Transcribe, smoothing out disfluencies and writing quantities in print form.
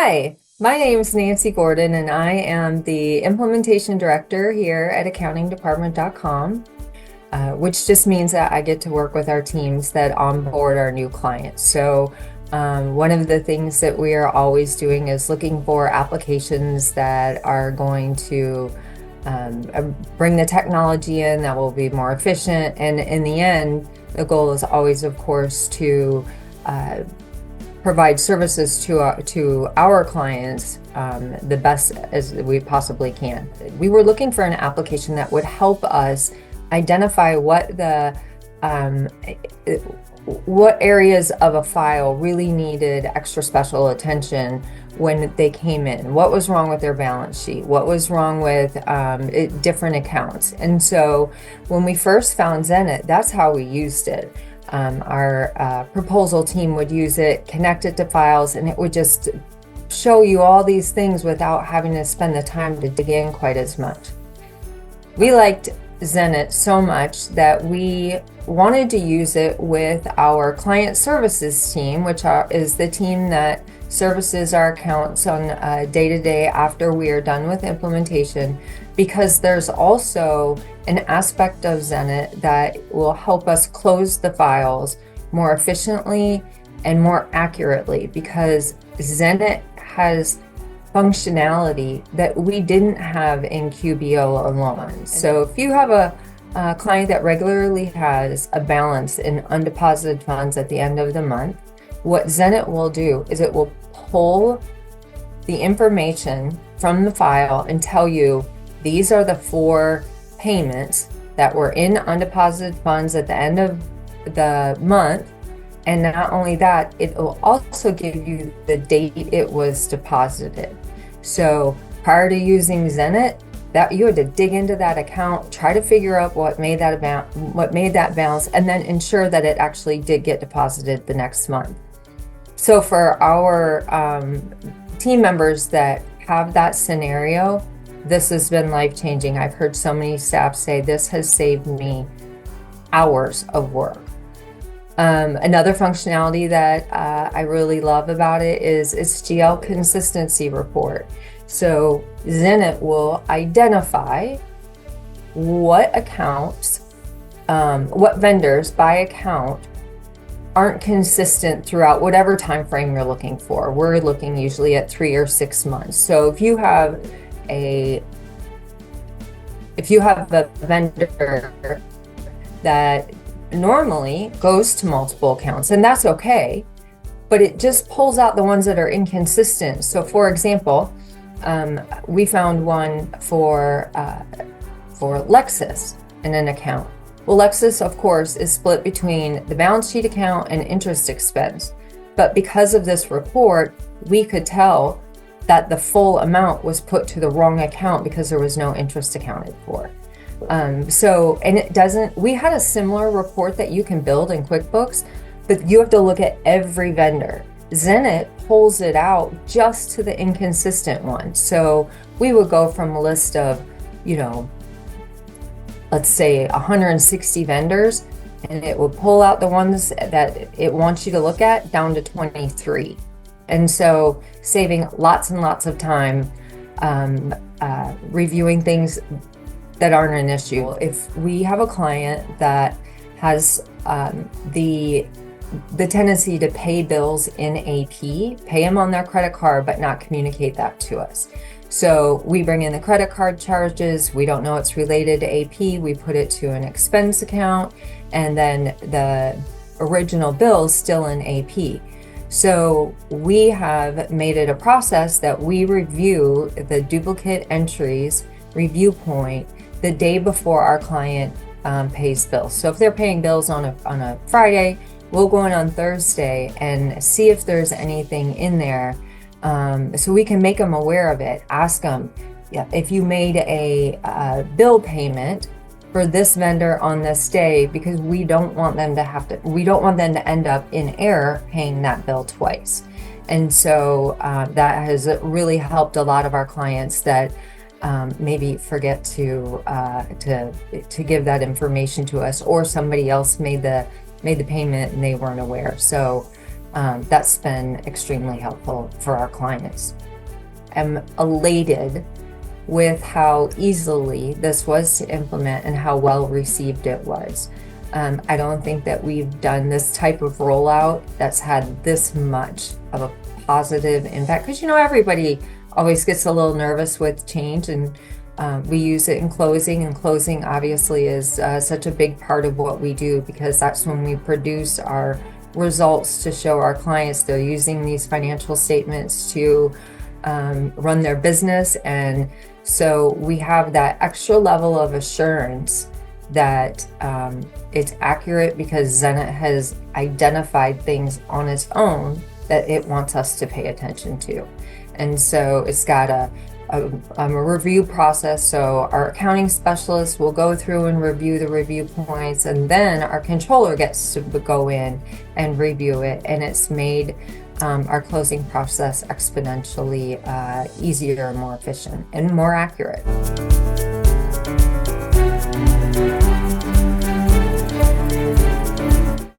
Hi, my name is Nancy Gordon, and I am the Implementation Director here at accountingdepartment.com, which just means that I get to work with our teams that onboard our new clients. One of the things that we are always doing is looking for applications that are going to bring the technology in that will be more efficient. And in the end, the goal is always, of course, to provide services to our clients the best as we possibly can. We were looking for an application that would help us identify what areas of a file really needed extra special attention when they came in. What was wrong with their balance sheet? What was wrong with different accounts? And so when we first found Xenett, that's how we used it. Our proposal team would use it, connect it to files, and it would just show you all these things without having to spend the time to dig in quite as much. We liked Xenett so much that we wanted to use it with our client services team, which is the team that services our accounts on day-to-day after we are done with implementation, because there's also an aspect of Xenett that will help us close the files more efficiently and more accurately, because Xenett has functionality that we didn't have in QBO alone. So if you have a client that regularly has a balance in undeposited funds at the end of the month, what Xenett will do is it will pull the information from the file and tell you these are the 4 payments that were in undeposited funds at the end of the month. And not only that, it will also give you the date it was deposited. So prior to using Xenett, that you had to dig into that account, try to figure out what made that balance, and then ensure that it actually did get deposited the next month. So for our team members that have that scenario, this has been life-changing. I've heard so many staff say this has saved me hours of work. Another functionality that I really love about it is its GL consistency report. So Xenett will identify what accounts, what vendors by account aren't consistent throughout whatever time frame you're looking for. We're looking usually at 3 or 6 months. So if you have a vendor that normally goes to multiple accounts, and that's okay, but it just pulls out the ones that are inconsistent. So for example, we found one for Lexus in an account. Well, Lexus, of course, is split between the balance sheet account and interest expense. But because of this report, we could tell that the full amount was put to the wrong account because there was no interest accounted for. We had a similar report that you can build in QuickBooks, but you have to look at every vendor. Xenett pulls it out just to the inconsistent one. So we would go from a list of, let's say 160 vendors, and it would pull out the ones that it wants you to look at down to 23. And so saving lots and lots of time reviewing things that aren't an issue. If we have a client that has the tendency to pay bills in AP, pay them on their credit card, but not communicate that to us. So we bring in the credit card charges, we don't know it's related to AP, we put it to an expense account, and then the original bill is still in AP. So we have made it a process that we review the duplicate entries review point the day before our client pays bills. So if they're paying bills on a Friday, we'll go in on Thursday and see if there's anything in there, so we can make them aware of it. Ask them, if you made a bill payment for this vendor on this day, because we don't want them to end up in error paying that bill twice. And so that has really helped a lot of our clients that maybe forget to give that information to us, or somebody else made the payment and they weren't aware. So That's been extremely helpful for our clients. I'm elated with how easily this was to implement and how well received it was. I don't think that we've done this type of rollout that's had this much of a positive impact, because everybody always gets a little nervous with change, and we use it in closing, and closing obviously is such a big part of what we do, because that's when we produce our results to show our clients they're using these financial statements to run their business. And so we have that extra level of assurance that it's accurate, because Xenett has identified things on its own that it wants us to pay attention to. And so it's got a review process. So our accounting specialist will go through and review the review points, and then our controller gets to go in and review it. And it's made our closing process exponentially easier and more efficient and more accurate.